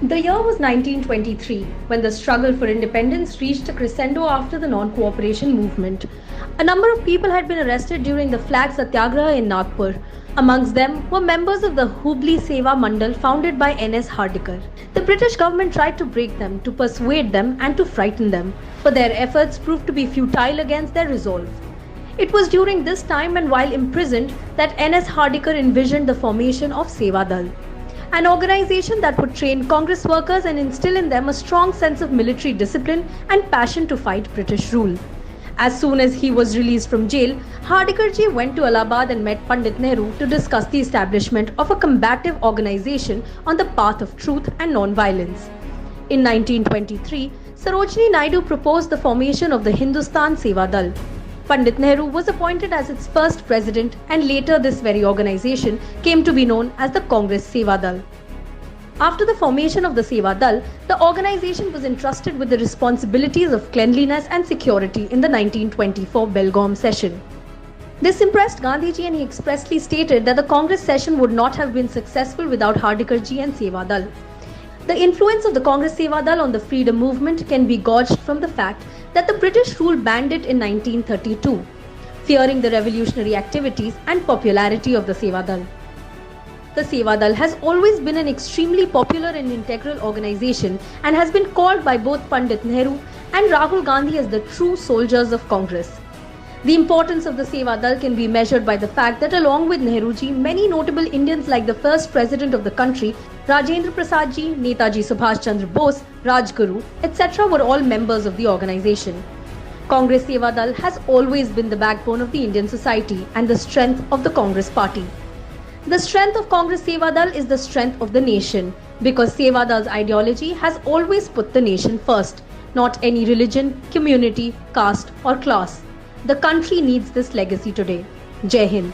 The year was 1923, when the struggle for independence reached a crescendo after the non-cooperation movement. A number of people had been arrested during the flag satyagraha in Nagpur. Amongst them were members of the Hubli Seva Mandal founded by N.S. Hardikar. The British government tried to break them, to persuade them and to frighten them, but their efforts proved to be futile against their resolve. It was during this time and while imprisoned that N.S. Hardikar envisioned the formation of Seva Dal, an organization that would train Congress workers and instill in them a strong sense of military discipline and passion to fight British rule. As soon as he was released from jail, Hardikarji went to Allahabad and met Pandit Nehru to discuss the establishment of a combative organization on the path of truth and non-violence. In 1923, Sarojini Naidu proposed the formation of the Hindustan Seva Dal. Pandit Nehru was appointed as its first president, and later this very organization came to be known as the Congress Seva Dal. After the formation of the Seva Dal, the organization was entrusted with the responsibilities of cleanliness and security in the 1924 Belgaum session. This impressed Gandhiji, and he expressly stated that the Congress session would not have been successful without Hardikarji and Seva Dal. The influence of the Congress Seva Dal on the freedom movement can be gauged from the fact that the British rule banned it in 1932, fearing the revolutionary activities and popularity of the Seva Dal. The Seva Dal has always been an extremely popular and integral organization and has been called by both Pandit Nehru and Rahul Gandhi as the true soldiers of Congress. The importance of the Seva Dal can be measured by the fact that along with Nehruji, many notable Indians like the first president of the country, Rajendra Prasad ji, Netaji Subhash Chandra Bose, Rajguru, etc. were all members of the organization. Congress Seva Dal has always been the backbone of the Indian society and the strength of the Congress party. The strength of Congress Seva Dal is the strength of the nation, because Seva Dal's ideology has always put the nation first, not any religion, community, caste or class. The country needs this legacy today. Jai Hind.